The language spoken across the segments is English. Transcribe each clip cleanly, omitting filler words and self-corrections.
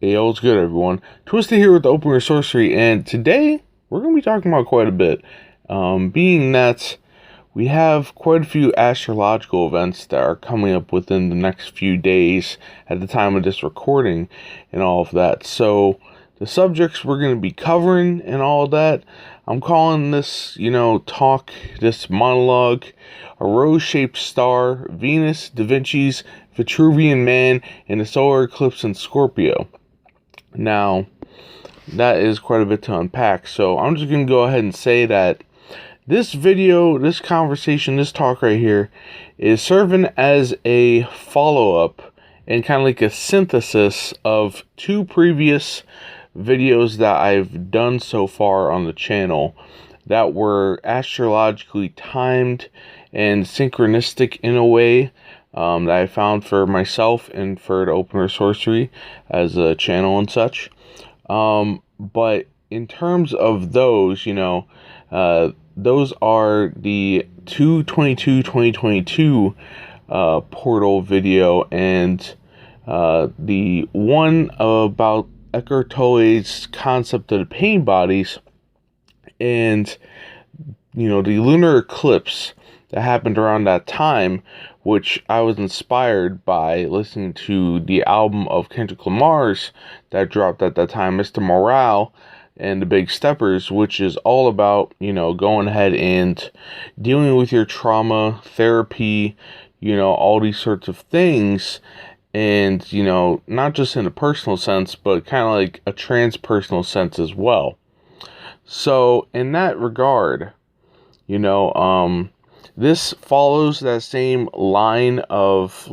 Hey, what's good, everyone? Twisted here with the Open Sorcery, and today we're going to be talking about quite a bit. Being that we have quite a few astrological events that are coming up within the next few days at the time of this recording and all of that. So, the subjects we're going to be covering and all of that, I'm calling this, talk, this monologue, a rose-shaped star, Venus, Da Vinci's Vitruvian man, and a solar eclipse in Scorpio. Now, that is quite a bit to unpack, so I'm just going to go ahead and say that this video, this conversation, this talk right here is serving as a follow-up and kind of like a synthesis of two previous videos that I've done so far on the channel that were astrologically timed and synchronistic in a way that I found for myself and for the Opener Sorcery as a channel and such. But in terms of those, those are the 2/22/2022 portal video and the one about Eckhart Tolle's concept of the pain bodies and, the lunar eclipse that happened around that time, which I was inspired by listening to the album of Kendrick Lamar's that dropped at that time, Mr. Morale and the Big Steppers, which is all about, going ahead and dealing with your trauma, therapy, all these sorts of things. And, not just in a personal sense, but kind of like a transpersonal sense as well. So, in that regard, this follows that same line of,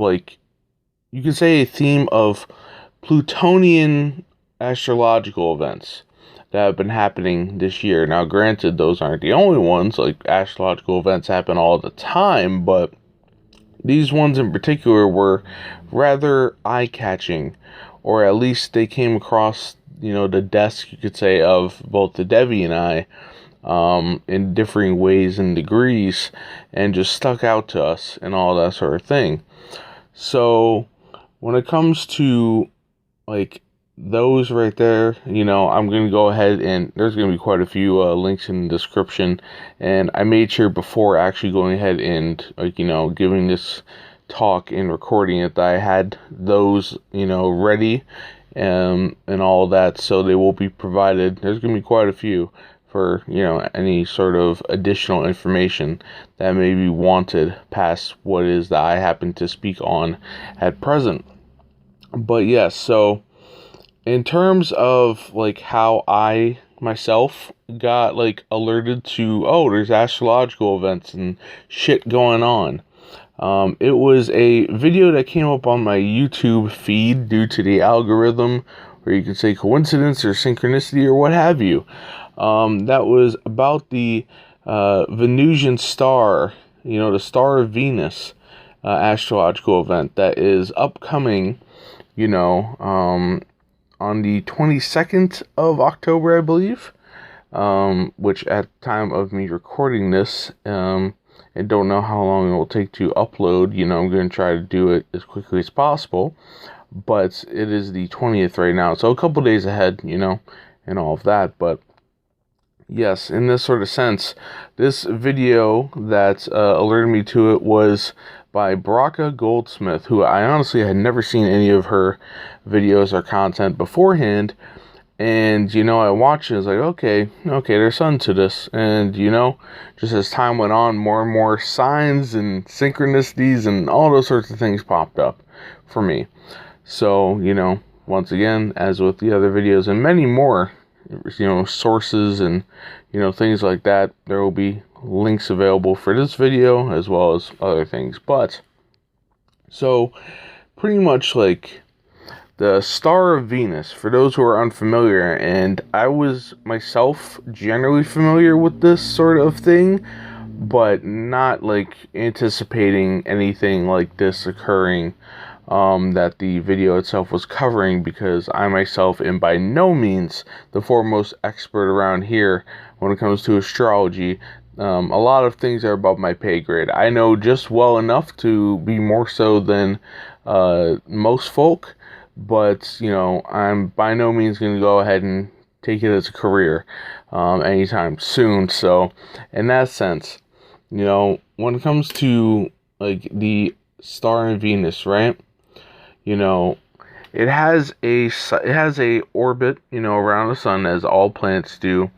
you could say a theme of Plutonian astrological events that have been happening this year. Now, granted, those aren't the only ones. Astrological events happen all the time, but these ones in particular were rather eye-catching, or at least they came across, the desk, you could say, of both the Devi and I, in differing ways and degrees, and just stuck out to us and all that sort of thing. So, when it comes to, those right there, I'm going to go ahead and there's going to be quite a few links in the description, and I made sure before actually going ahead and, giving this talk and recording it that I had those, ready, and all that, so they will be provided. There's going to be quite a few for, any sort of additional information that may be wanted past what it is that I happen to speak on at present. But yes, so in terms of, how I myself got, alerted to, there's astrological events and shit going on. It was a video that came up on my YouTube feed due to the algorithm, or you could say coincidence or synchronicity or what have you. That was about the Venusian star, the star of Venus astrological event that is upcoming, on the 22nd of October, I believe, which at the time of me recording this, I don't know how long it will take to upload. I'm going to try to do it as quickly as possible, but it is the 20th right now, so a couple days ahead, and all of that. But yes, in this sort of sense, this video that alerted me to it was by Braca Goldsmith, who I honestly had never seen any of her videos or content beforehand. And, I watched it, I was like, okay, there's something to this. And, just as time went on, more and more signs and synchronicities and all those sorts of things popped up for me. So, once again, as with the other videos and many more, sources and, things like that, there will be links available for this video as well as other things. But, so, pretty much the star of Venus, for those who are unfamiliar, and I was myself generally familiar with this sort of thing, but not anticipating anything like this occurring, that the video itself was covering, because I myself am by no means the foremost expert around here when it comes to astrology. A lot of things are above my pay grade. I know just well enough to be more so than most folk, but I'm by no means going to go ahead and take it as a career anytime soon. So in that sense, when it comes to like the star and Venus, right? It has a orbit, around the sun, as all planets do,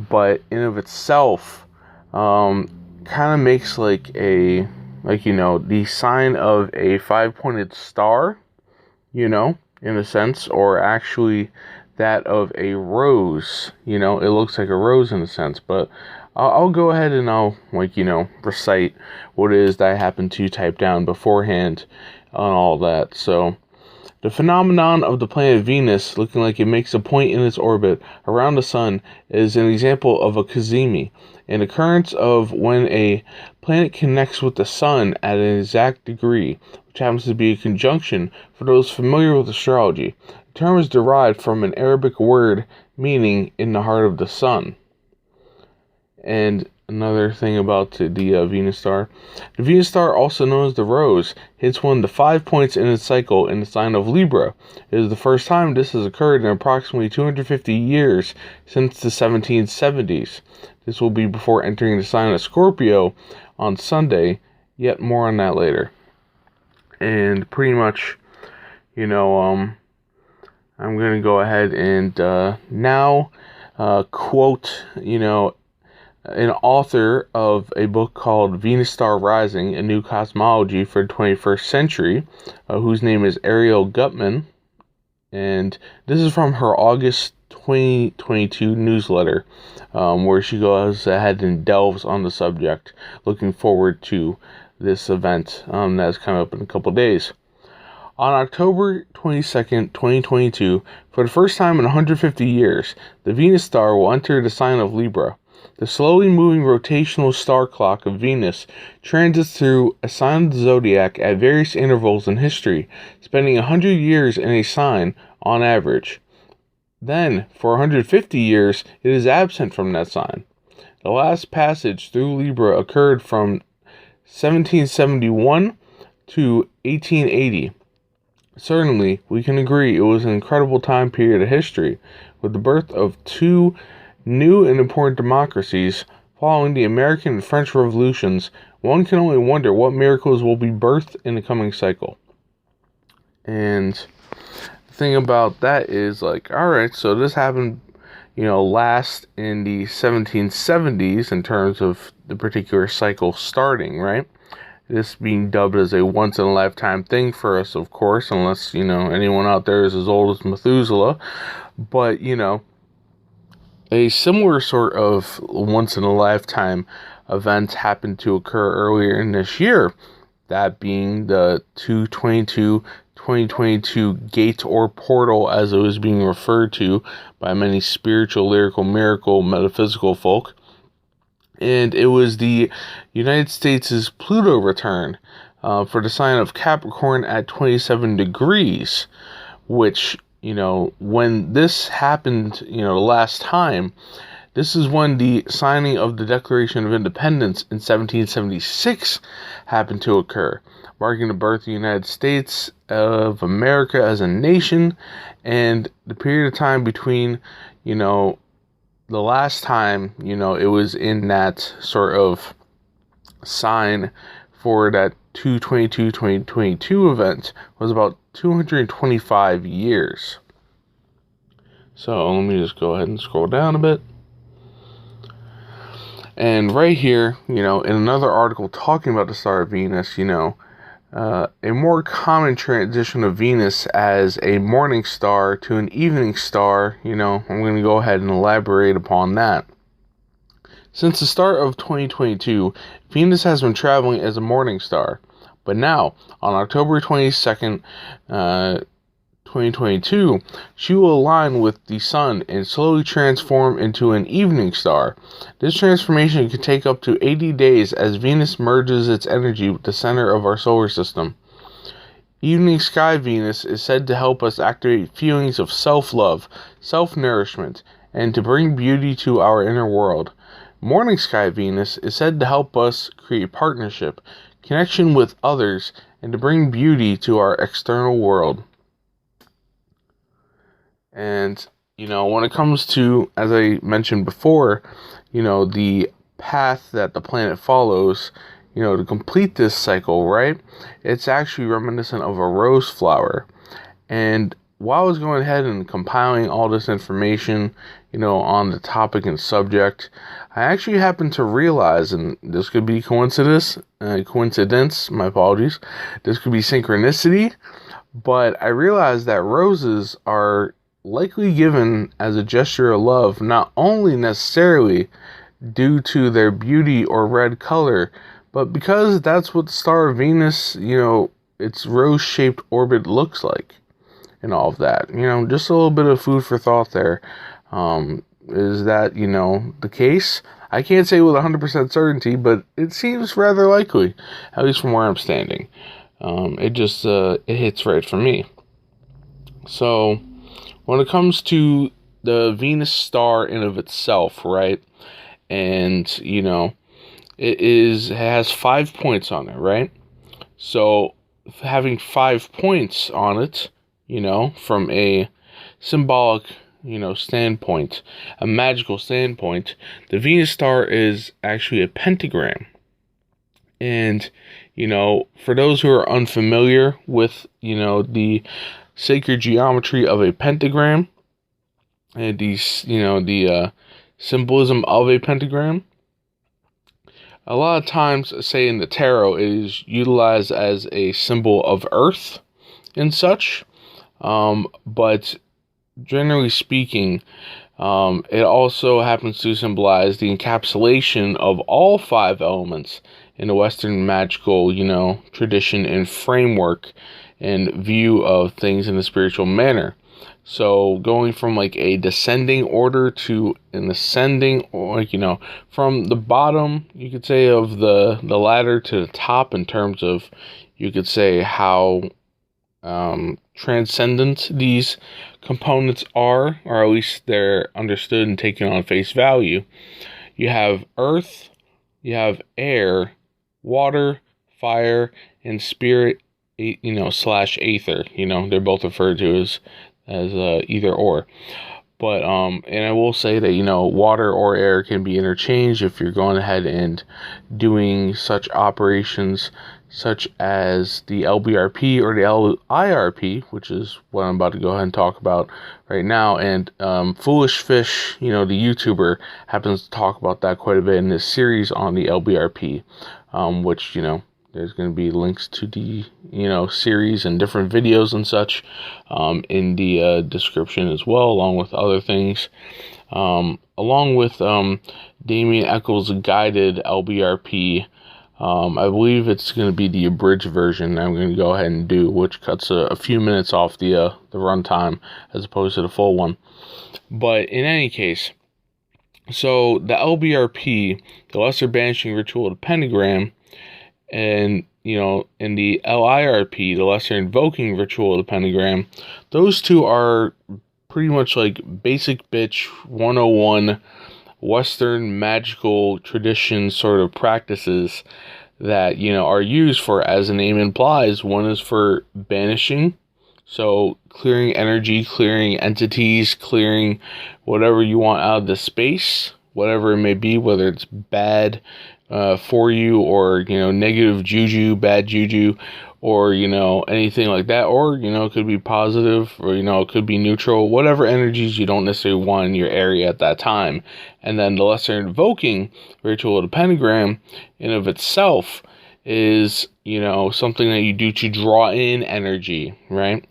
but in of itself, kind of makes the sign of a five-pointed star, in a sense, or actually that of a rose. It looks like a rose in a sense, but I'll go ahead and I'll recite what it is that I happen to type down beforehand on all that. So, the phenomenon of the planet Venus looking like it makes a point in its orbit around the sun is an example of a cazimi, an occurrence of when a planet connects with the sun at an exact degree, which happens to be a conjunction for those familiar with astrology. The term is derived from an Arabic word meaning in the heart of the sun. And another thing about the Venus star. The Venus star, also known as the rose, hits one of the 5 points in its cycle in the sign of Libra. It is the first time this has occurred in approximately 250 years since the 1770s. This will be before entering the sign of Scorpio on Sunday, yet more on that later. And pretty much, I'm going to go ahead and now quote, an author of a book called Venus Star Rising, A New Cosmology for the 21st Century, whose name is Ariel Gutman. And this is from her August 2022 newsletter, where she goes ahead and delves on the subject, looking forward to this event that's coming up in a couple days. On October 22nd, 2022, for the first time in 150 years, the Venus star will enter the sign of Libra. The slowly moving rotational star clock of Venus transits through a sign of the zodiac at various intervals in history, spending 100 years in a sign on average. Then, for 150 years, it is absent from that sign. The last passage through Libra occurred from 1771 to 1880. Certainly, we can agree it was an incredible time period of history, with the birth of two new and important democracies following the American and French revolutions. One can only wonder what miracles will be birthed in the coming cycle. And the thing about that is, alright, so this happened, last in the 1770s in terms of the particular cycle starting, right? This being dubbed as a once-in-a-lifetime thing for us, of course, unless, anyone out there is as old as Methuselah. But, a similar sort of once-in-a-lifetime event happened to occur earlier in this year, that being the 2022 gate or portal, as it was being referred to by many spiritual, lyrical, miracle, metaphysical folk. And it was the United States' Pluto return for the sign of Capricorn at 27 degrees, which, when this happened, the last time, this is when the signing of the Declaration of Independence in 1776 happened to occur, marking the birth of the United States of America as a nation, and the period of time between, the last time, it was in that sort of sign for that 2022 event was about 225 years. So let me just go ahead and scroll down a bit. And right here, in another article talking about the star of Venus, a more common transition of Venus as a morning star to an evening star, I'm going to go ahead and elaborate upon that. Since the start of 2022, Venus has been traveling as a morning star. But now, on October 22nd, 2022, she will align with the sun and slowly transform into an evening star. This transformation can take up to 80 days as Venus merges its energy with the center of our solar system. Evening sky Venus is said to help us activate feelings of self-love, self-nourishment, and to bring beauty to our inner world. Morning sky Venus is said to help us create partnership, connection with others, and to bring beauty to our external world. And, when it comes to, as I mentioned before, the path that the planet follows, to complete this cycle, right? It's actually reminiscent of a rose flower. And while I was going ahead and compiling all this information, on the topic and subject, I actually happened to realize, and this could be coincidence, my apologies, this could be synchronicity, but I realized that roses are likely given as a gesture of love, not only necessarily due to their beauty or red color, but because that's what the star of Venus, its rose-shaped orbit looks like, and all of that. Just a little bit of food for thought there. Is that, the case? I can't say with 100% certainty, but it seems rather likely, at least from where I'm standing. It hits right for me. So, when it comes to the Venus star in of itself, right? And, it has 5 points on it, right? So, having 5 points on it, from a symbolic, standpoint, a magical standpoint, the Venus star is actually a pentagram. And, for those who are unfamiliar with, the sacred geometry of a pentagram, and the symbolism of a pentagram, a lot of times, say in the tarot, it is utilized as a symbol of earth and such. But generally speaking, it also happens to symbolize the encapsulation of all 5 elements in the Western magical, tradition and framework and view of things in a spiritual manner. So going from like a descending order to an ascending, or from the bottom, you could say, of the ladder to the top, in terms of, you could say, how transcendent these components are, or at least they're understood and taken on face value. You have earth, you have air, water, fire, and spirit, slash aether. They're both referred to as either or. But and I will say that water or air can be interchanged if you're going ahead and doing such operations such as the LBRP or the LIRP, which is what I'm about to go ahead and talk about right now. And Foolish Fish, the YouTuber, happens to talk about that quite a bit in this series on the LBRP, which, there's going to be links to the, series and different videos and such in the description as well, along with other things. Along with Damien Echols' guided LBRP, I believe it's going to be the abridged version I'm going to go ahead and do, which cuts a few minutes off the runtime as opposed to the full one. But in any case, so the LBRP, the Lesser Banishing Ritual of the Pentagram, and in the LIRP, the Lesser Invoking Ritual of the Pentagram, those two are pretty much like basic bitch 101 Western magical tradition sort of practices that, are used for, as the name implies, one is for banishing, so clearing energy, clearing entities, clearing whatever you want out of the space, whatever it may be, whether it's bad for you, or negative juju, bad juju, or anything like that, or it could be positive, or it could be neutral, whatever energies you don't necessarily want in your area at that time. And then the Lesser Invoking Ritual of the Pentagram in of itself is something that you do to draw in energy, right?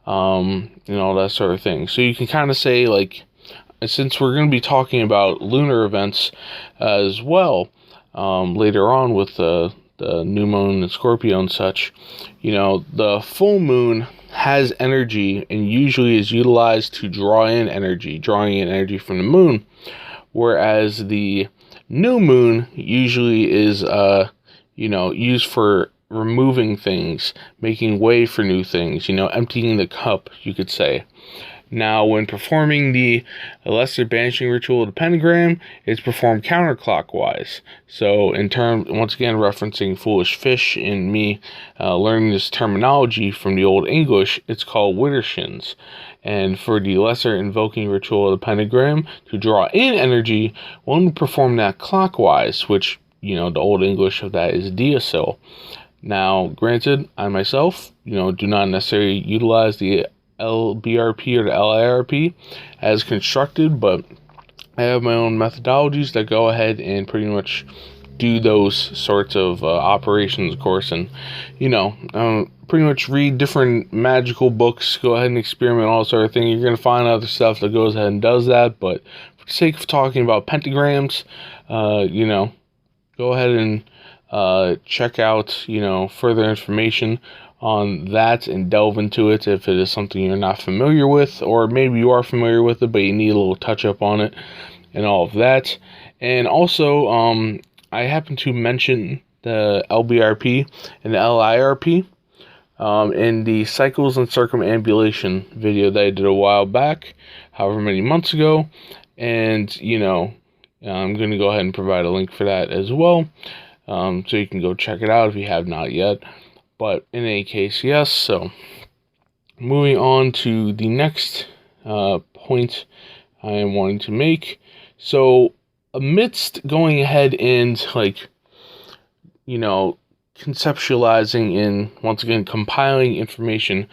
That sort of thing. So you can kind of say, like, since we're going to be talking about lunar events as well later on with the new moon and Scorpio and such, the full moon has energy and usually is utilized to drawing in energy from the moon, whereas the new moon usually is used for removing things, making way for new things, emptying the cup, you could say. Now, when performing the lesser banishing ritual of the pentagram, it's performed counterclockwise. So, once again, referencing Foolish Fish and me learning this terminology from the Old English, it's called widdershins. And for the lesser invoking ritual of the pentagram, to draw in energy, one would perform that clockwise, which, the Old English of that is diasil. Now, granted, I myself, do not necessarily utilize the LBRP or the LIRP as constructed, but I have my own methodologies that go ahead and pretty much do those sorts of operations, of course, and pretty much read different magical books, go ahead and experiment, all sort of thing. You're going to find other stuff that goes ahead and does that, but for the sake of talking about pentagrams, go ahead and check out, further information on that and delve into it if it is something you're not familiar with, or maybe you are familiar with it but you need a little touch up on it and all of that. And also, I happen to mention the LBRP and the LIRP in the cycles and circumambulation video that I did a while back, however many months ago, and I'm going to go ahead and provide a link for that as well, so you can go check it out if you have not yet. But in any case, yes. So moving on to the next point I am wanting to make. So amidst going ahead and conceptualizing and once again compiling information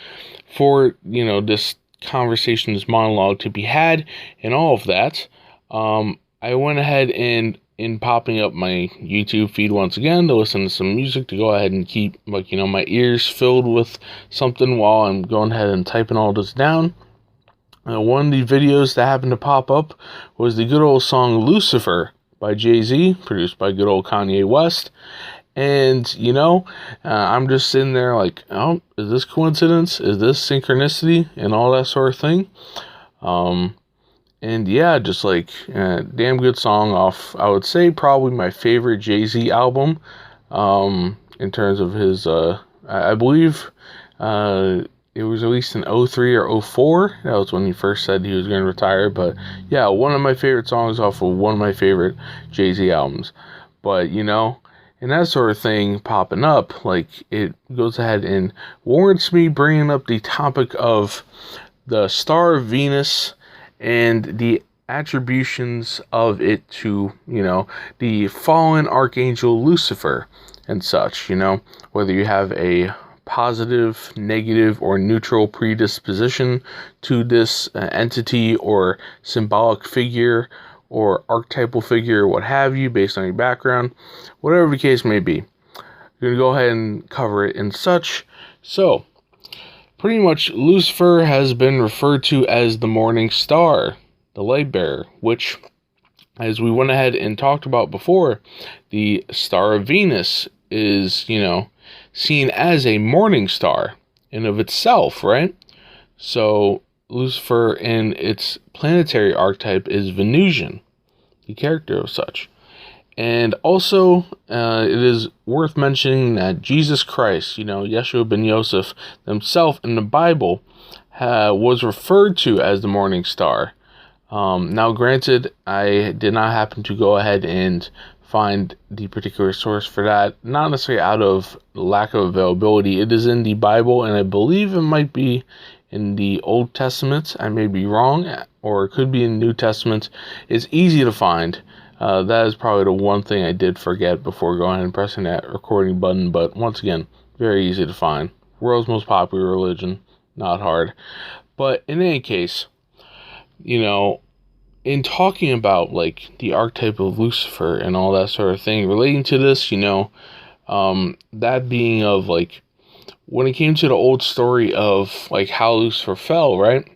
for this conversation, this monologue to be had, and all of that, I went ahead and in popping up my YouTube feed once again to listen to some music, to go ahead and keep my ears filled with something while I'm going ahead and typing all this down. One of the videos that happened to pop up was the good old song Lucifer by Jay-Z, produced by good old Kanye West. And, I'm just sitting there like, oh, is this coincidence? Is this synchronicity? And all that sort of thing. And yeah, just damn good song off, I would say, probably my favorite Jay-Z album, in terms of his, I believe, it was released in 03 or 04, that was when he first said he was going to retire, but yeah, one of my favorite songs off of one of my favorite Jay-Z albums. But, and that sort of thing popping up, it goes ahead and warrants me bringing up the topic of the star of Venus and the attributions of it to, the fallen archangel Lucifer and such, whether you have a positive, negative, or neutral predisposition to this entity or symbolic figure or archetypal figure, or what have you, based on your background, whatever the case may be. We're going to go ahead and cover it and such. So, pretty much Lucifer has been referred to as the morning star, the light bearer, which, as we went ahead and talked about before, the star of Venus is, seen as a morning star in of itself, right? So Lucifer in its planetary archetype is Venusian, the character of such. And also, it is worth mentioning that Jesus Christ, Yeshua ben Yosef himself in the Bible, was referred to as the morning star. Now, granted, I did not happen to go ahead and find the particular source for that, not necessarily out of lack of availability. It is in the Bible, and I believe it might be in the Old Testament. I may be wrong, or it could be in the New Testament. It's easy to find. That is probably the one thing I did forget before going and pressing that recording button, but once again, very easy to find. World's most popular religion, not hard. But in any case, in talking about the archetype of Lucifer and all that sort of thing, relating to this, that being of when it came to the old story of how Lucifer fell, right?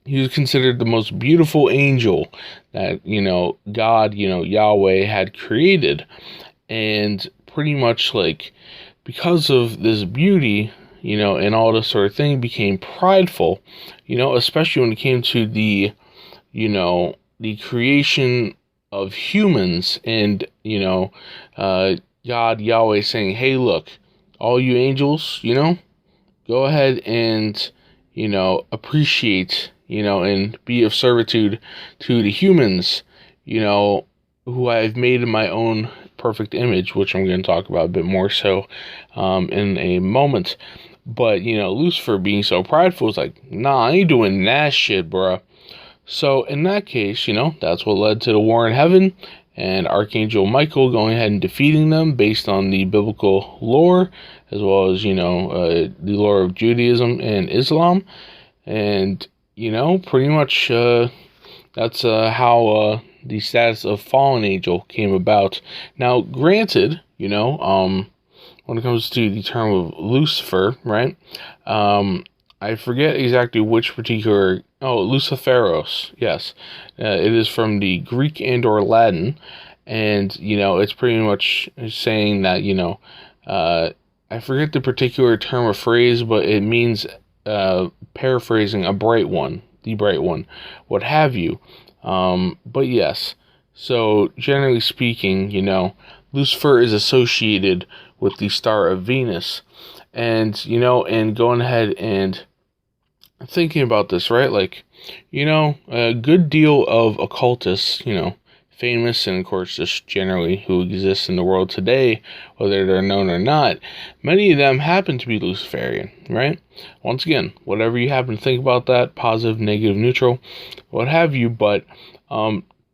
He was considered the most beautiful angel that, God, Yahweh had created. And pretty much because of this beauty, and all this sort of thing, became prideful, especially when it came to the creation of humans and, God, Yahweh saying, hey, look, all you angels, go ahead and, appreciate, and be of servitude to the humans, who I've made in my own perfect image, which I'm going to talk about a bit more so in a moment. But, Lucifer being so prideful is like, nah, I ain't doing that shit, bruh. So in that case, that's what led to the war in heaven and Archangel Michael going ahead and defeating them based on the biblical lore, as well as, the lore of Judaism and Islam. And, pretty much that's how the status of fallen angel came about. Now, granted, when it comes to the term of Lucifer, right? I forget exactly which particular... Oh, Luciferos, yes. It is from the Greek and or Latin. And, it's pretty much saying that, I forget the particular term or phrase, but it means paraphrasing a bright one, the bright one, what have you. But yes, so generally speaking, Lucifer is associated with the star of Venus. And, and going ahead and thinking about this, right? Like, a good deal of occultists, famous and of course just generally who exist in the world today, whether they're known or not, many of them happen to be Luciferian, right? Once again, whatever you happen to think about that, positive, negative, neutral, what have you, but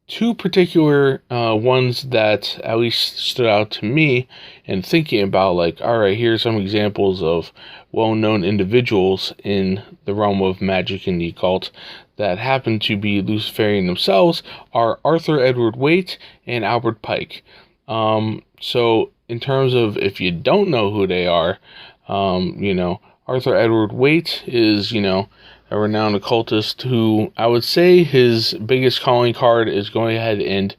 two particular ones that at least stood out to me and thinking about, like, all right, here's some examples of well-known individuals in the realm of magic and the occult that happen to be Luciferian themselves are Arthur Edward Waite and Albert Pike. So in terms of if you don't know who they are, Arthur Edward Waite is, a renowned occultist who I would say his biggest calling card is going ahead and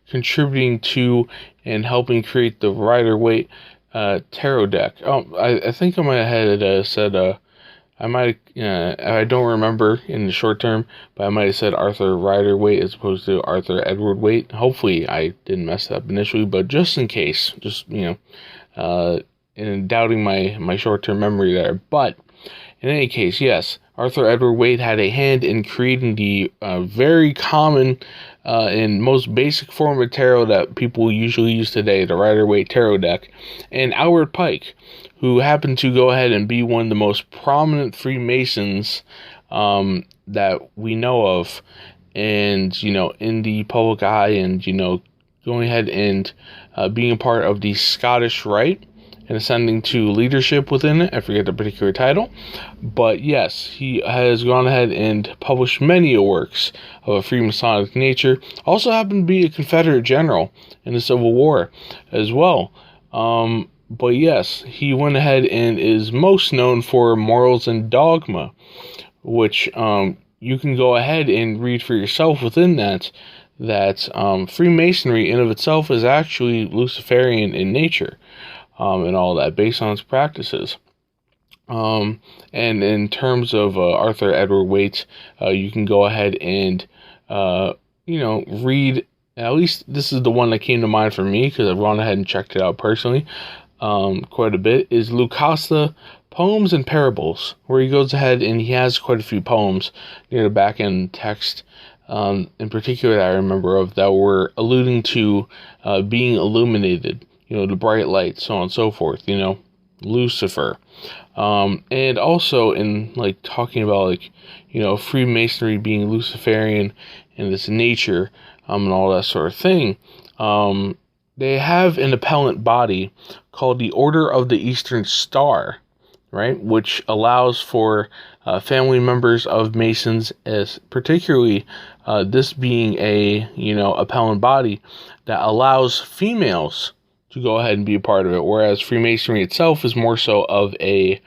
contributing to and helping create the Rider-Waite tarot deck. I think I might have said I don't remember in the short term, but I might have said Arthur Rider-Waite as opposed to Arthur Edward Waite. Hopefully I didn't mess that up initially, but just in case, in doubting my short-term memory there. But in any case, yes, Arthur Edward Waite had a hand in creating the very common and most basic form of tarot that people usually use today, the Rider-Waite tarot deck. And Albert Pike, who happened to go ahead and be one of the most prominent Freemasons that we know of, and, in the public eye, and, going ahead and being a part of the Scottish Rite, and ascending to leadership within it. I forget the particular title. But yes, he has gone ahead and published many works of a Freemasonic nature. Also happened to be a Confederate general in the Civil War as well. But yes, he went ahead and is most known for Morals and Dogma, which you can go ahead and read for yourself within that Freemasonry in of itself is actually Luciferian in nature. And all that, based on its practices. And in terms of Arthur Edward Waite, you can go ahead and, read, at least this is the one that came to mind for me, because I've gone ahead and checked it out personally quite a bit, is Lucasta Poems and Parables, where he goes ahead and he has quite a few poems near the back end text, in particular that I remember of, that were alluding to being illuminated, the bright light, so on and so forth, Lucifer. And also in, talking about, Freemasonry being Luciferian and this nature, and all that sort of thing, they have an appellant body called the Order of the Eastern Star, right, which allows for family members of Masons, as particularly this being a, appellant body that allows females to go ahead and be a part of it, whereas Freemasonry itself is more so of a,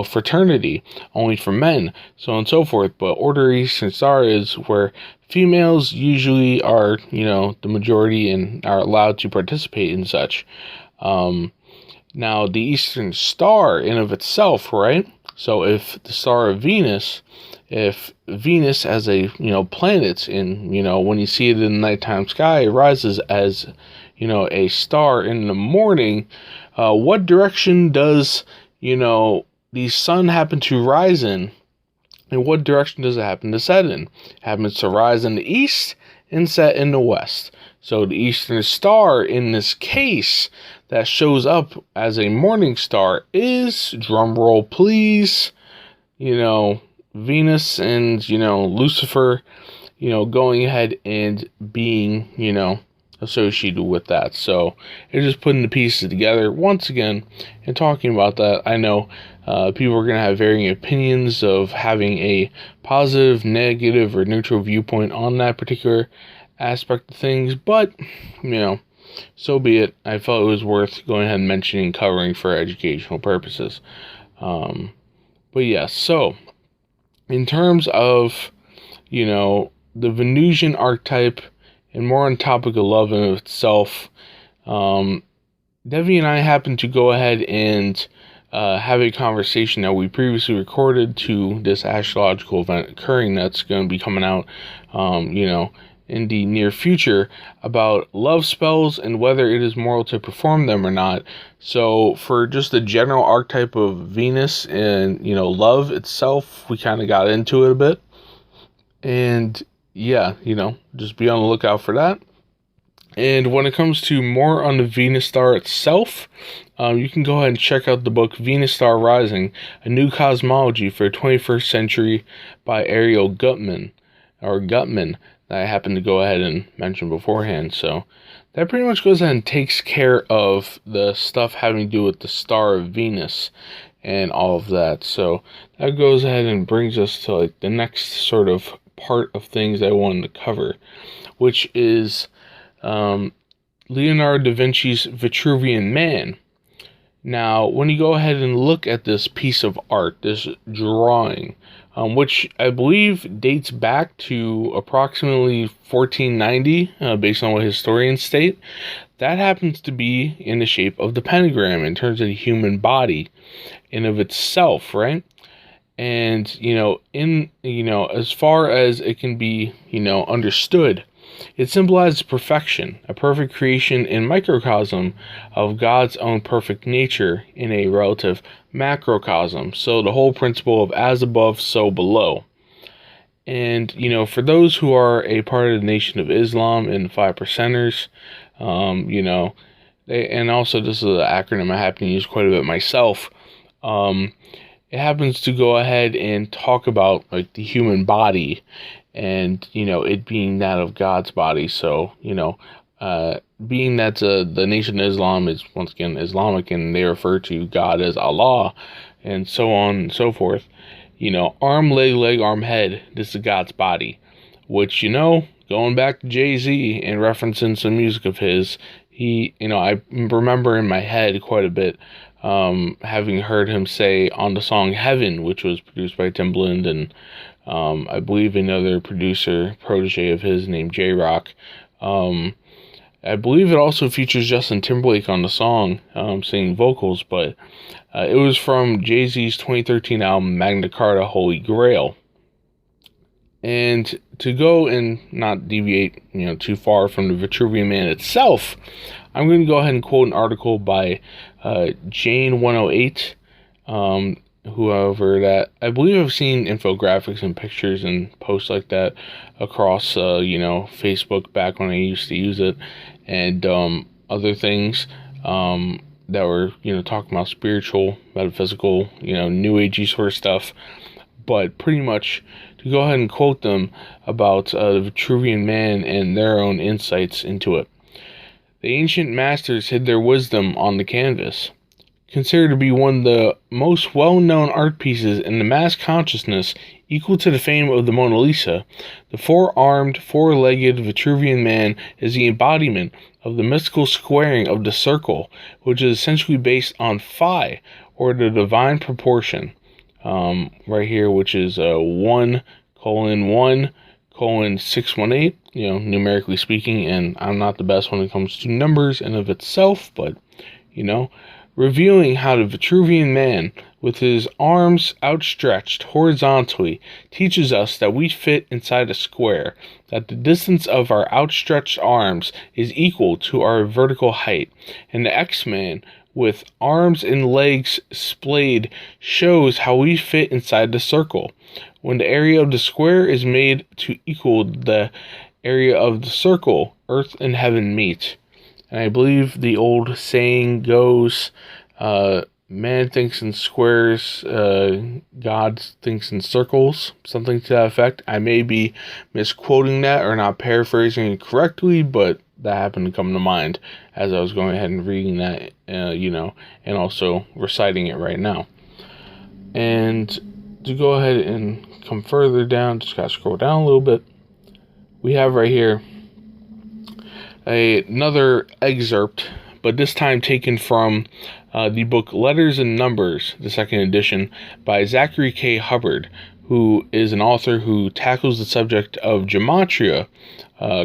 fraternity, only for men, so on and so forth. But Order Eastern Star is where females usually are, the majority and are allowed to participate in such. Now, the Eastern Star in of itself, right? So if the star of Venus, if Venus as a, planet in, when you see it in the nighttime sky, it rises as, a star in the morning, what direction does, the sun happen to rise in? And what direction does it happen to set in? It happens to rise in the east and set in the west. So the eastern star in this case that shows up as a morning star is, drumroll please, Venus and, Lucifer, going ahead and being, associated with that. So it's just putting the pieces together once again and talking about that. I know people are going to have varying opinions of having a positive, negative, or neutral viewpoint on that particular aspect of things, but so be it. I felt it was worth going ahead and mentioning and covering for educational purposes. But yes, so in terms of the Venusian archetype and more on topic of love in itself, Devi and I happened to go ahead and have a conversation that we previously recorded to this astrological event occurring that's going to be coming out, in the near future, about love spells and whether it is moral to perform them or not. So for just the general archetype of Venus and, love itself, we kind of got into it a bit. And yeah, just be on the lookout for that. And when it comes to more on the Venus star itself, you can go ahead and check out the book Venus Star Rising, A New Cosmology for the 21st Century by Ariel Gutman, that I happened to go ahead and mention beforehand. So that pretty much goes ahead and takes care of the stuff having to do with the star of Venus and all of that. So that goes ahead and brings us to the next sort of part of things I wanted to cover, which is Leonardo da Vinci's Vitruvian Man. Now, when you go ahead and look at this piece of art, this drawing, which I believe dates back to approximately 1490, based on what historians state, that happens to be in the shape of the pentagram in terms of the human body in of itself, right? And, as far as it can be, understood, it symbolizes perfection, a perfect creation in microcosm of God's own perfect nature in a relative macrocosm. So the whole principle of as above, so below. And, for those who are a part of the Nation of Islam and the 5 Percenters, and also this is an acronym I happen to use quite a bit myself, it happens to go ahead and talk about the human body and, it being that of God's body. So, being that the Nation of Islam is, once again, Islamic, and they refer to God as Allah, and so on and so forth, arm, leg, arm, head, this is God's body, which, going back to Jay-Z and referencing some music of his, he, I remember in my head quite a bit, having heard him say on the song Heaven, which was produced by Timbaland and I believe another producer, protege of his named J-Rock. I believe it also features Justin Timberlake on the song, singing vocals, but it was from Jay-Z's 2013 album Magna Carta Holy Grail. And to go and not deviate, too far from the Vitruvian Man itself, I'm going to go ahead and quote an article by Jane108, whoever that, I believe I've seen infographics and pictures and posts like that across, Facebook back when I used to use it, and other things that were, talking about spiritual, metaphysical, new agey sort of stuff. But pretty much to go ahead and quote them about the Vitruvian Man and their own insights into it. The ancient masters hid their wisdom on the canvas. Considered to be one of the most well-known art pieces in the mass consciousness, equal to the fame of the Mona Lisa, the four-armed, four-legged Vitruvian Man is the embodiment of the mystical squaring of the circle, which is essentially based on phi, or the divine proportion, right here, which is 1:1:618, numerically speaking, and I'm not the best when it comes to numbers in of itself, but, revealing how the Vitruvian Man, with his arms outstretched horizontally, teaches us that we fit inside a square, that the distance of our outstretched arms is equal to our vertical height, and the X-Man, with arms and legs splayed shows how we fit inside the circle. When the area of the square is made to equal the area of the circle, earth and heaven meet. And I believe the old saying goes, man thinks in squares, God thinks in circles, something to that effect. I may be misquoting that or not paraphrasing it correctly, but that happened to come to mind as I was going ahead and reading that, and also reciting it right now. And to go ahead and come further down, just gotta scroll down a little bit. We have right here another excerpt, but this time taken from the book Letters and Numbers, the second edition, by Zachary K. Hubbard, who is an author who tackles the subject of gematria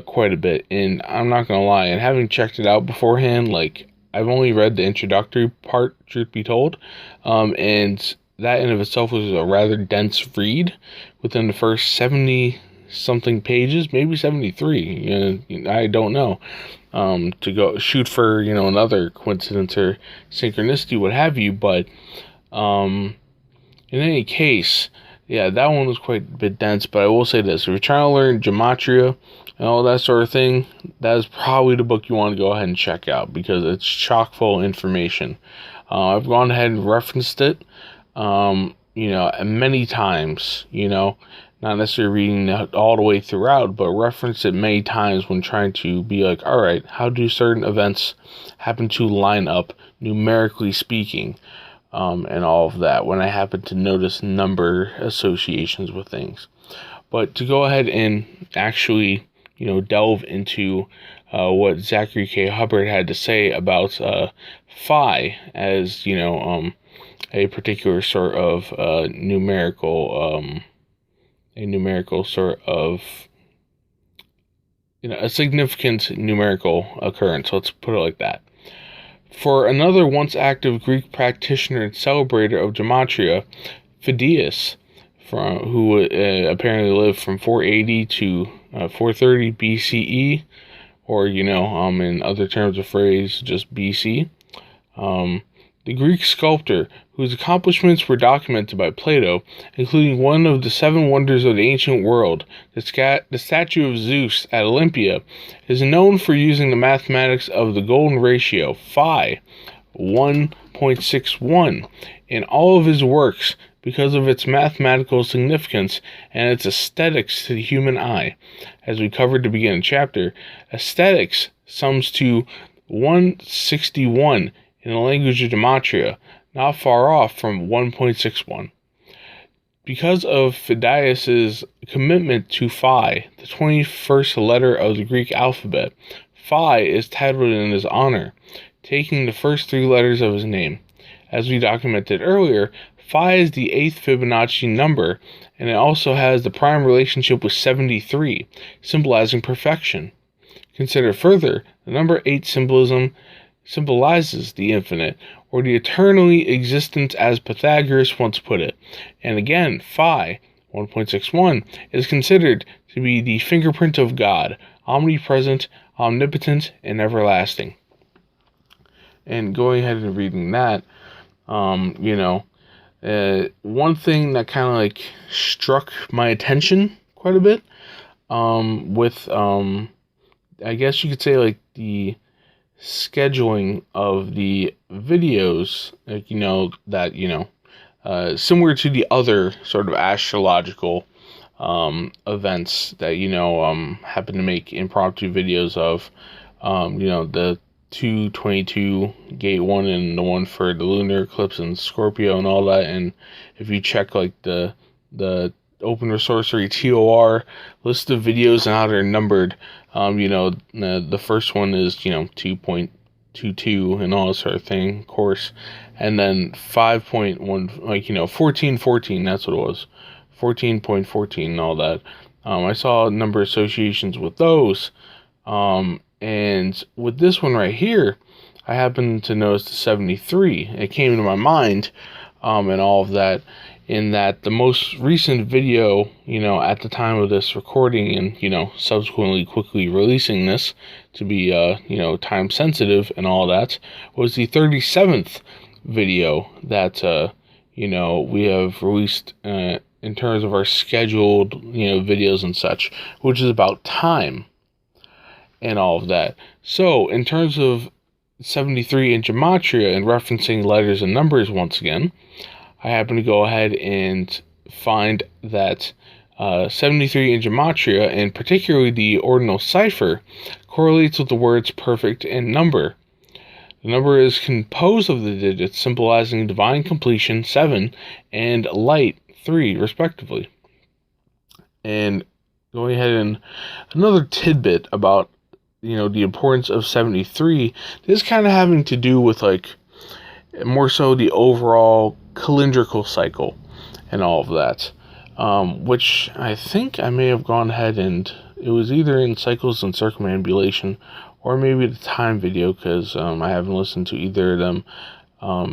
quite a bit. And I'm not going to lie, and having checked it out beforehand, like, I've only read the introductory part, truth be told, and that in of itself was a rather dense read within the first 70-something pages, maybe 73, I don't know. To go shoot for, another coincidence or synchronicity, what have you, but in any case, yeah, that one was quite a bit dense. But I will say this: if you're trying to learn gematria and all that sort of thing, that is probably the book you want to go ahead and check out, because it's chock full of information. I've gone ahead and referenced it, many times, not necessarily reading it all the way throughout, but reference it many times when trying to be like, all right, how do certain events happen to line up, numerically speaking, and all of that, when I happen to notice number associations with things. But to go ahead and actually, delve into what Zachary K. Hubbard had to say about phi as, a particular sort of numerical sort of, a significant numerical occurrence. Let's put it like that. For another once active Greek practitioner and celebrator of gematria, Phidias, who apparently lived from 480 to 430 BCE, or, in other terms of phrase, just BC, the Greek sculptor, whose accomplishments were documented by Plato, including one of the 7 wonders of the ancient world, the statue of Zeus at Olympia, is known for using the mathematics of the golden ratio, phi, 1.61, in all of his works because of its mathematical significance and its aesthetics to the human eye. As we covered at the beginning of the chapter, aesthetics sums to 161 in the language of gematria, not far off from 1.61. Because of Phidias' commitment to phi, the 21st letter of the Greek alphabet, phi is titled in his honor, taking the first 3 letters of his name. As we documented earlier, phi is the 8th Fibonacci number, and it also has the prime relationship with 73, symbolizing perfection. Consider further, the number 8 symbolizes the infinite, or the eternally existent, as Pythagoras once put it. And again, phi, 1.61, is considered to be the fingerprint of God, omnipresent, omnipotent, and everlasting. And going ahead and reading that, one thing that kind of like struck my attention quite a bit, with, I guess you could say, like, the scheduling of the videos, like, similar to the other sort of astrological events that, happen to make impromptu videos of, the 222 gate 1 and the one for the lunar eclipse and Scorpio and all that. And if you check like the Open Sorcery T.O.R. list of videos and how they're numbered, the first one is, 2.22 and all that sort of thing, of course. And then 5.1, 1414, that's what it was. 14.14 and all that. I saw number associations with those. And with this one right here, I happened to notice the 73. It came to my mind, and all of that. in that the most recent video, at the time of this recording and, subsequently quickly releasing this to be, time sensitive and all that, was the 37th video that, we have released in terms of our scheduled, videos and such, which is about time and all of that. So, in terms of 73 in Gematria and referencing letters and numbers once again, I happen to go ahead and find that 73 in Gematria, and particularly the ordinal cipher, correlates with the words perfect and number. The number is composed of the digits symbolizing divine completion, 7, and light, 3, respectively. And going ahead and another tidbit about, the importance of 73, this is kind of having to do with, more so the overall calendrical cycle and all of that, which I think I may have gone ahead and it was either in Cycles and Circumambulation or maybe the time video, because I haven't listened to either of them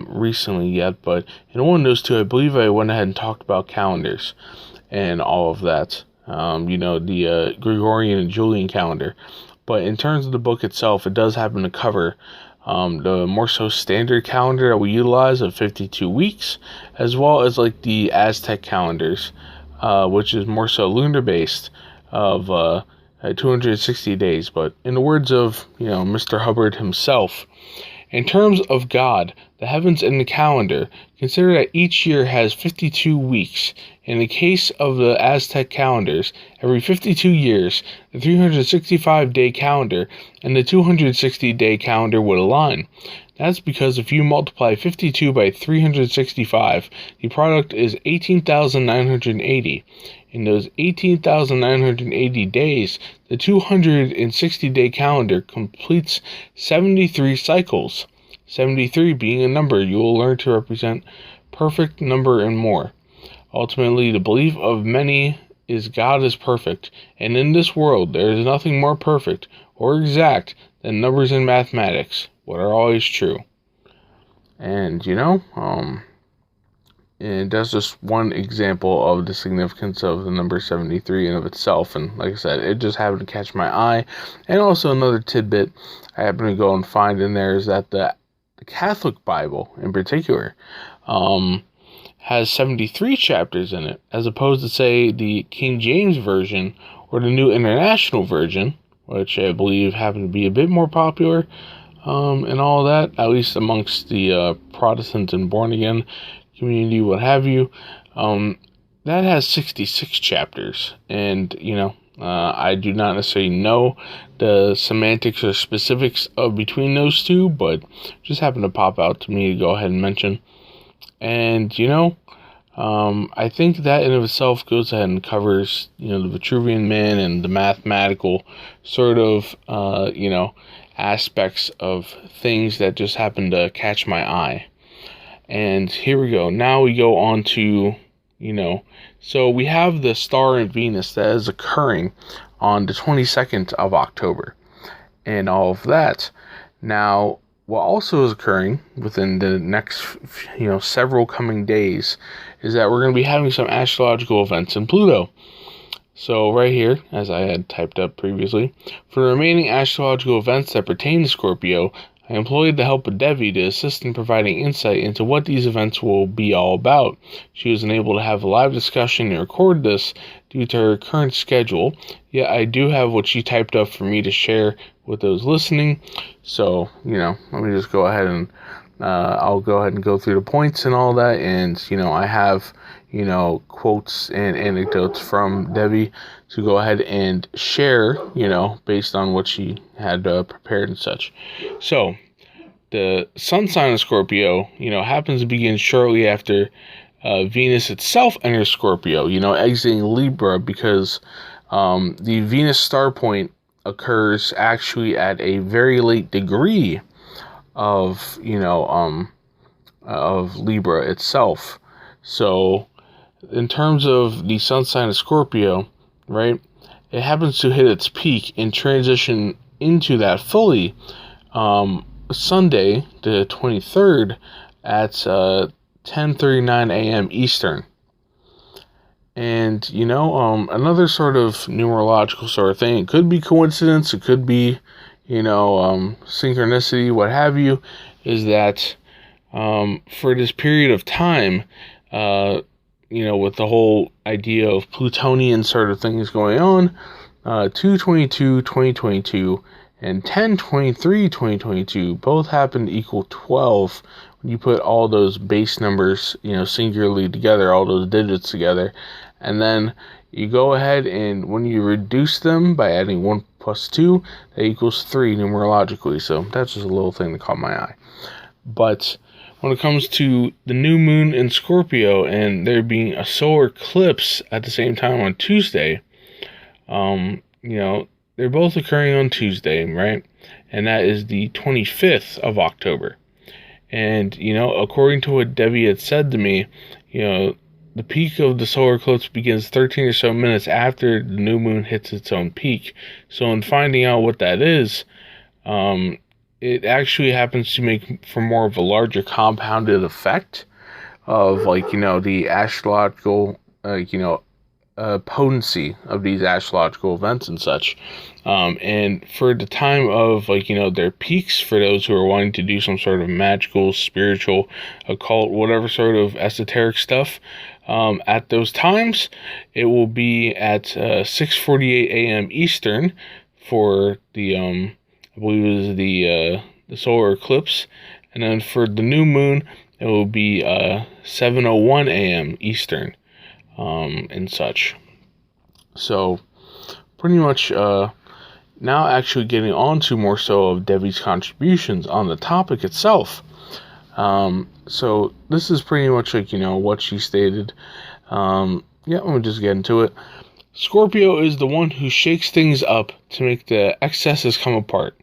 recently yet, but in one of those two, I believe I went ahead and talked about calendars and all of that, the Gregorian and Julian calendar. But in terms of the book itself, it does happen to cover the more so standard calendar that we utilize of 52 weeks, as well as the Aztec calendars, which is more so lunar based, of 260 days. But in the words of Mr. Hubbard himself, in terms of God, the heavens and the calendar, consider that each year has 52 weeks. In the case of the Aztec calendars, every 52 years, the 365-day calendar and the 260-day calendar would align. That's because if you multiply 52 by 365, the product is 18,980. In those 18,980 days, the 260-day calendar completes 73 cycles. 73 being a number you will learn to represent perfect number and more. Ultimately, the belief of many is God is perfect, and in this world there is nothing more perfect or exact than numbers and mathematics, what are always true. And, and that's just one example of the significance of the number 73 in of itself. And like I said, it just happened to catch my eye. And also another tidbit I happen to go and find in there is that the Catholic Bible in particular has 73 chapters in it, as opposed to, say, the King James Version or the New International Version, which I believe happen to be a bit more popular and all that, at least amongst the Protestant and born-again community, what have you. That has 66 chapters, and, I do not necessarily know the semantics or specifics of between those two, but just happened to pop out to me to go ahead and mention. And, I think that in of itself goes ahead and covers, the Vitruvian man and the mathematical sort of, aspects of things that just happen to catch my eye. And here we go. Now we go on to, so we have the star in Venus that is occurring on the 22nd of October and all of that. Now, what also is occurring within the next, several coming days is that we're going to be having some astrological events in Pluto. So right here, as I had typed up previously, for the remaining astrological events that pertain to Scorpio, I employed the help of Devi to assist in providing insight into what these events will be all about. She was unable to have a live discussion and record this due to her current schedule, yet I do have what she typed up for me to share with those listening. So, let me just go ahead and I'll go ahead and go through the points and all that. And, I have, quotes and anecdotes from Devi to go ahead and share, based on what she had prepared and such. So, the sun sign of Scorpio, happens to begin shortly after Venus itself enters Scorpio, exiting Libra, because the Venus star point occurs actually at a very late degree of, of Libra itself. So, in terms of the sun sign of Scorpio, right, it happens to hit its peak and transition into that fully Sunday, the 23rd, at 10:39 a.m. Eastern. And, another sort of numerological sort of thing, it could be coincidence, it could be, synchronicity, what have you, is that for this period of time, with the whole idea of Plutonian sort of things going on, 2/22/2022 and 10/23/2022 both happen to equal 12 when you put all those base numbers, singularly together, all those digits together. And then you go ahead and when you reduce them by adding 1 plus 2, that equals 3 numerologically. So that's just a little thing that caught my eye. But when it comes to the new moon in Scorpio and there being a solar eclipse at the same time on Tuesday, they're both occurring on Tuesday, right? And that is the 25th of October. And, according to what Devi had said to me, the peak of the solar eclipse begins 13 or so minutes after the new moon hits its own peak. So in finding out what that is, it actually happens to make for more of a larger compounded effect of the astrological, potency of these astrological events and such. And for the time of their peaks, for those who are wanting to do some sort of magical, spiritual, occult, whatever sort of esoteric stuff, at those times, it will be at 6:48 a.m. Eastern for the I believe it was the solar eclipse, and then for the new moon, it will be 7:01 a.m. Eastern, and such. So, pretty much now actually getting on to more so of Devi's contributions on the topic itself. So this is pretty much what she stated. Let me just get into it. Scorpio is the one who shakes things up to make the excesses come apart.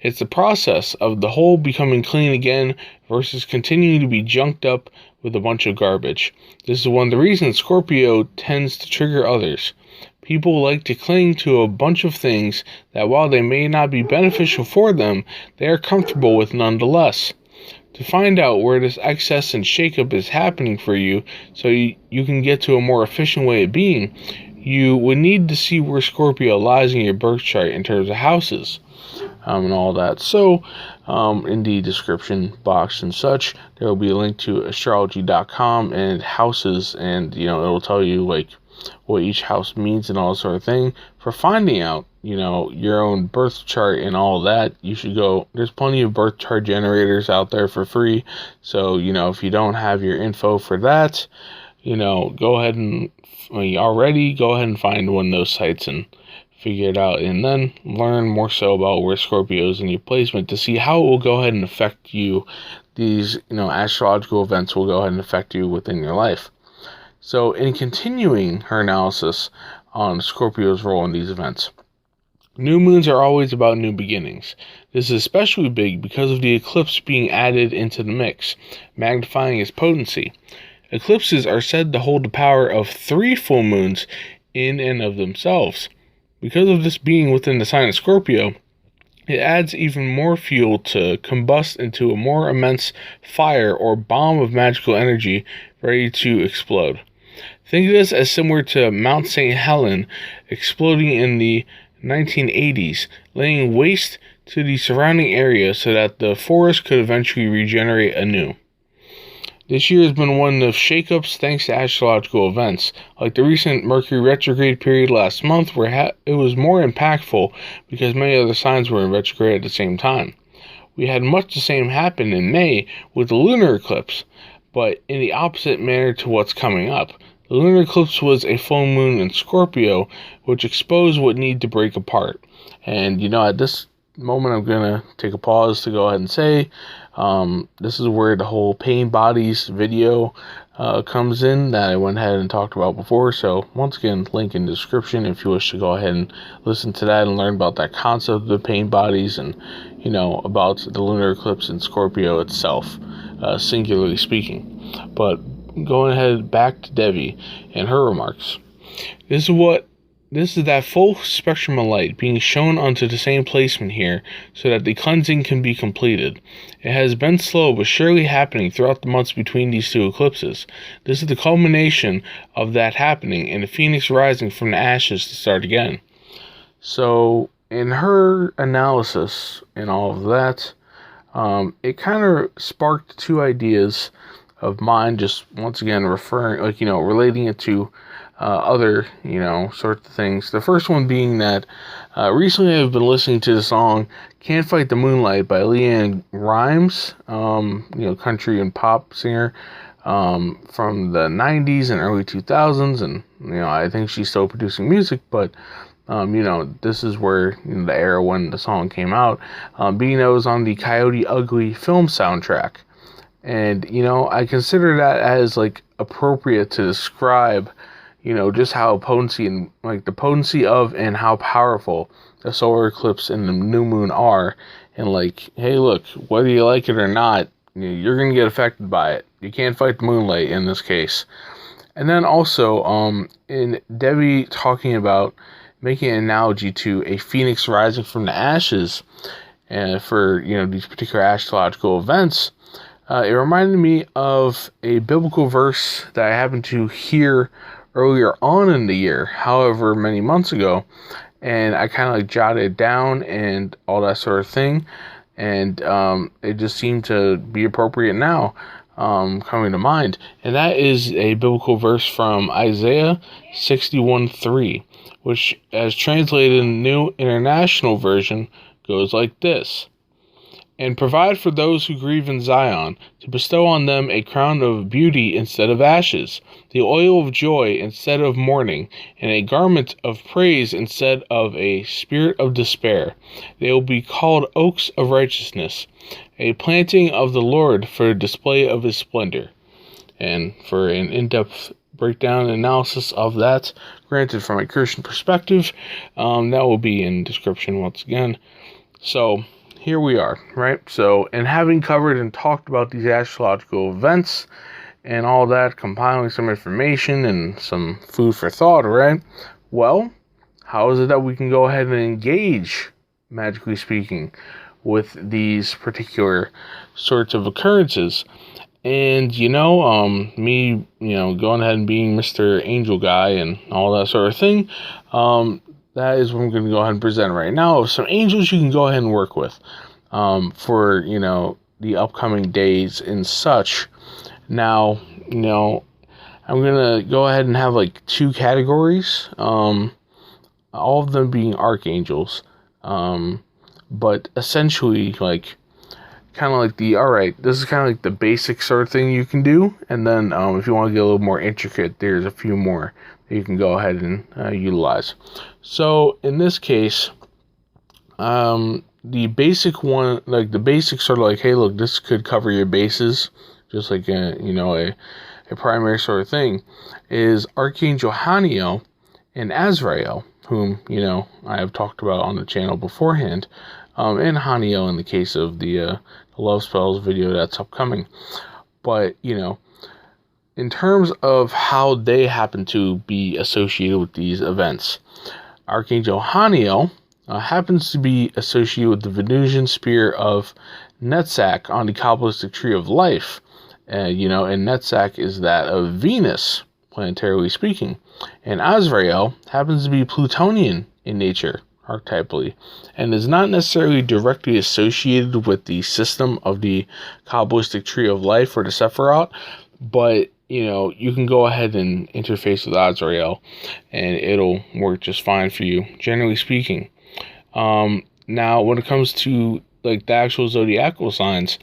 It's the process of the whole becoming clean again versus continuing to be junked up with a bunch of garbage. This is one of the reasons Scorpio tends to trigger others. People like to cling to a bunch of things that while they may not be beneficial for them, they are comfortable with nonetheless. To find out where this excess and shakeup is happening for you so you can get to a more efficient way of being, you would need to see where Scorpio lies in your birth chart in terms of houses. And all that. So, in the description box and such, there will be a link to astrology.com and houses, and it will tell you what each house means and all that sort of thing. For finding out, your own birth chart and all that, you should go. There's plenty of birth chart generators out there for free. So, if you don't have your info for that, go ahead and go ahead and find one of those sites and figure it out, and then learn more so about where Scorpio is in your placement to see how it will go ahead and affect you. These, astrological events will go ahead and affect you within your life. So, in continuing her analysis on Scorpio's role in these events, new moons are always about new beginnings. This is especially big because of the eclipse being added into the mix, magnifying its potency. Eclipses are said to hold the power of 3 full moons in and of themselves. Because of this being within the sign of Scorpio, it adds even more fuel to combust into a more immense fire or bomb of magical energy ready to explode. Think of this as similar to Mount St. Helens exploding in the 1980s, laying waste to the surrounding area so that the forest could eventually regenerate anew. This year has been one of shakeups thanks to astrological events, like the recent Mercury retrograde period last month where it was more impactful because many other signs were in retrograde at the same time. We had much the same happen in May with the lunar eclipse, but in the opposite manner to what's coming up. The lunar eclipse was a full moon in Scorpio, which exposed what needed to break apart. And, at this moment I'm going to take a pause to go ahead and say, this is where the whole pain bodies video comes in that I went ahead and talked about before. So once again, link in the description if you wish to go ahead and listen to that and learn about that concept of the pain bodies and about the lunar eclipse in Scorpio itself, singularly speaking. But going ahead back to Devi and her remarks. This is what this is that full spectrum of light being shown onto the same placement here so that the cleansing can be completed. It has been slow but surely happening throughout the months between these two eclipses. This is the culmination of that happening and the phoenix rising from the ashes to start again. So, in her analysis and all of that, it kind of sparked two ideas of mine, just once again referring, relating it to other, sorts of things. The first one being that recently I've been listening to the song Can't Fight the Moonlight by Leanne Rimes, country and pop singer from the 90s and early 2000s. And, I think she's still producing music, but, this is where, the era when the song came out, being that it was on the Coyote Ugly film soundtrack. And, I consider that as, appropriate to describe just how potency and the potency of and how powerful the solar eclipse and the new moon are. And hey, look, whether you like it or not, you're going to get affected by it. You can't fight the moonlight in this case. And then also, in Devi talking about making an analogy to a phoenix rising from the ashes, for, these particular astrological events, it reminded me of a biblical verse that I happened to hear earlier on in the year, however many months ago, and I kind of jotted it down and all that sort of thing, and it just seemed to be appropriate now, coming to mind. And that is a biblical verse from Isaiah 61:3, which, as translated in the New International Version, goes like this: "And provide for those who grieve in Zion, to bestow on them a crown of beauty instead of ashes, the oil of joy instead of mourning, and a garment of praise instead of a spirit of despair. They will be called oaks of righteousness, a planting of the Lord for a display of his splendor." And for an in-depth breakdown and analysis of that, granted from a Christian perspective, that will be in description once again. So, here we are, right? So, and having covered and talked about these astrological events and all that, compiling some information and some food for thought, right? Well, how is it that we can go ahead and engage, magically speaking, with these particular sorts of occurrences? And, me, going ahead and being Mr. Angel Guy and all that sort of thing, that is what I'm going to go ahead and present right now. Some angels you can go ahead and work with for, the upcoming days and such. Now, I'm going to go ahead and have two categories, all of them being archangels, but essentially kind of this is kind of the basic sort of thing you can do. And then if you want to get a little more intricate, there's a few more that you can go ahead and utilize. So in this case, the basic one, the basic sort of hey, look, this could cover your bases, just like a primary sort of thing, is Archangel Haniel and Azrael, whom I have talked about on the channel beforehand, and Haniel in the case of the Love Spells video that's upcoming. But in terms of how they happen to be associated with these events, Archangel Haniel happens to be associated with the Venusian spear of Netzach on the Kabbalistic tree of life. And Netzach is that of Venus, planetarily speaking. And Azrael happens to be Plutonian in nature, archetypally, and is not necessarily directly associated with the system of the Kabbalistic tree of life or the Sephirot, but you can go ahead and interface with Azrael and it'll work just fine for you, generally speaking. Now when it comes to the actual zodiacal signs,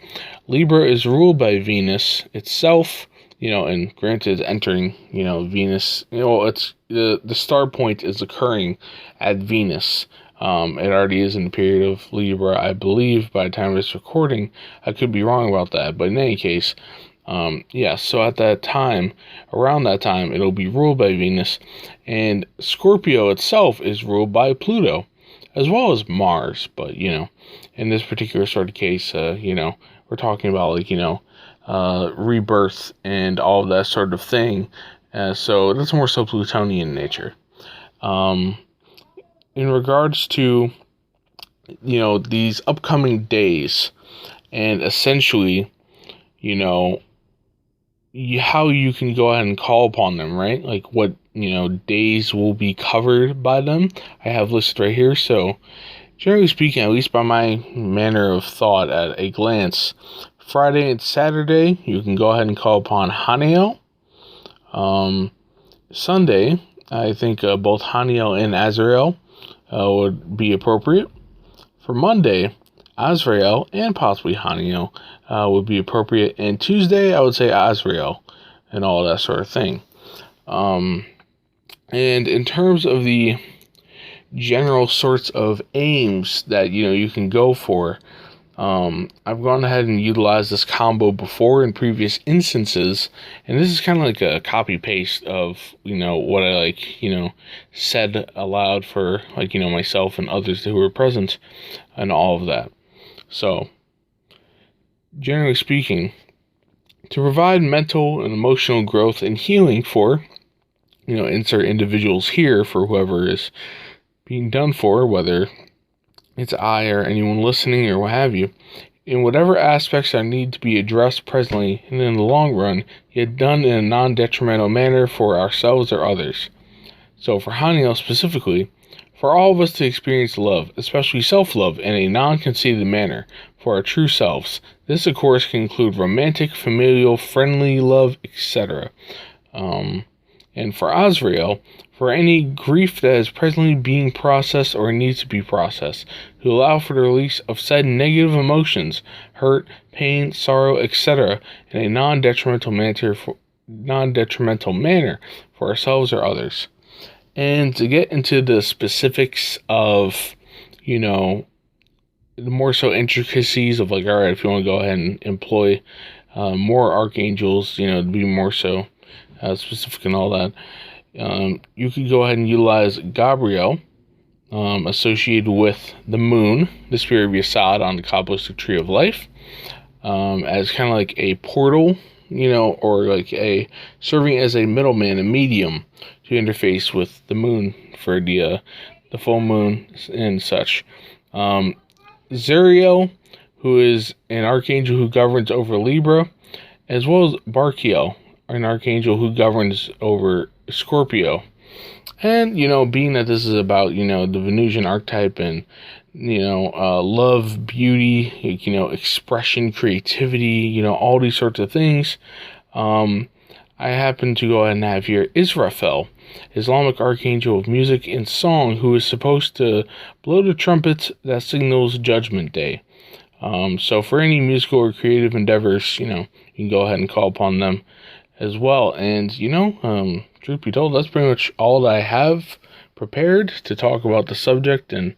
Libra is ruled by Venus itself, and granted entering, Venus, it's the start point is occurring at Venus. It already is in the period of Libra, I believe, by the time of this recording. I could be wrong about that, but in any case, so at that time, around that time, it'll be ruled by Venus, and Scorpio itself is ruled by Pluto, as well as Mars, but, in this particular sort of case, we're talking about, rebirth and all of that sort of thing, so that's more so Plutonian in nature. In regards to, these upcoming days, and essentially, how you can go ahead and call upon them, right? Like what, days will be covered by them. I have listed right here. So generally speaking, at least by my manner of thought at a glance, Friday and Saturday, you can go ahead and call upon Haniel. Sunday, I think both Haniel and Azrael would be appropriate. For Monday, Azrael and possibly Haniel would be appropriate. And Tuesday, I would say Azrael and all that sort of thing. And in terms of the general sorts of aims that, you can go for, I've gone ahead and utilized this combo before in previous instances, and this is kind of like a copy paste of, what I said aloud for myself and others who were present and all of that. So, generally speaking, to provide mental and emotional growth and healing for, insert individuals here for whoever is being done for, whether it's I or anyone listening or what have you, in whatever aspects that need to be addressed presently and in the long run, yet done in a non-detrimental manner for ourselves or others. So for Haniel specifically, for all of us to experience love, especially self-love, in a non-conceited manner for our true selves. This, of course, can include romantic, familial, friendly love, etc. And for Azrael, for any grief that is presently being processed or needs to be processed, to allow for the release of said negative emotions, hurt, pain, sorrow, etc., in a non-detrimental manner for ourselves or others. And to get into the specifics of, the more so intricacies of all right, if you want to go ahead and employ more archangels, to be more so specific and all that, you could go ahead and utilize Gabriel, associated with the moon, the spirit of Yesod on the Kabbalistic Tree of Life, as kind of like a portal, or like a serving as a middleman, a medium to interface with the moon for the full moon and such. Zuriel, who is an archangel who governs over Libra, as well as Barkiel, an archangel who governs over Scorpio. And, being that this is about, the Venusian archetype and, love, beauty, expression, creativity, all these sorts of things, I happen to go ahead and have here Israfel, Islamic archangel of music and song, who is supposed to blow the trumpets that signals Judgment Day. So for any musical or creative endeavors, you can go ahead and call upon them as well. And, truth be told, that's pretty much all that I have prepared to talk about the subject, and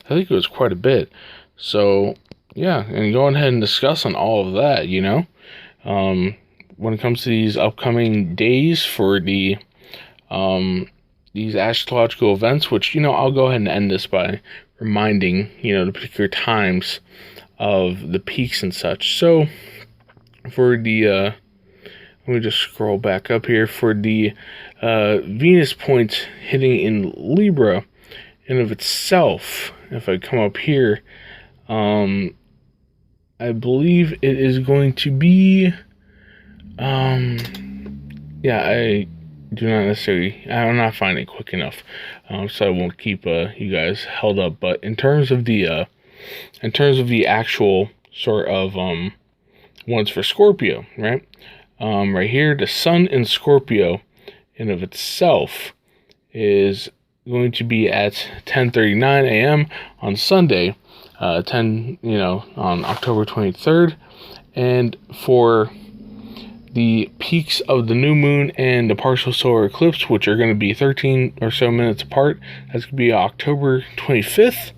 I think it was quite a bit. So, yeah, and going ahead and discuss on all of that, when it comes to these upcoming days for these astrological events, which, I'll go ahead and end this by reminding, the particular times of the peaks and such. So, for the, let me just scroll back up here, for the Venus point hitting in Libra in of itself, if I come up here, I believe it is going to be, I do not necessarily, I'm not finding it quick enough, so I won't keep you guys held up. But in terms of the actual sort of ones for Scorpio, right? Right here, the Sun in Scorpio in of itself is going to be at 10:39 a.m. on Sunday, on October 23rd, and for the peaks of the new moon and the partial solar eclipse, which are going to be 13 or so minutes apart, that's going to be October 25th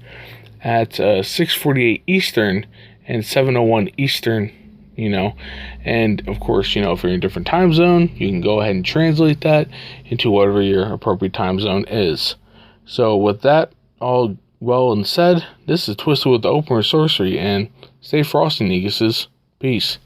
at 6:48 Eastern and 7:01 Eastern. And of course, if you're in a different time zone, you can go ahead and translate that into whatever your appropriate time zone is. So with that all well and said, this is Twisted with the Open Sorcery, and stay frosty, Neguses. Peace.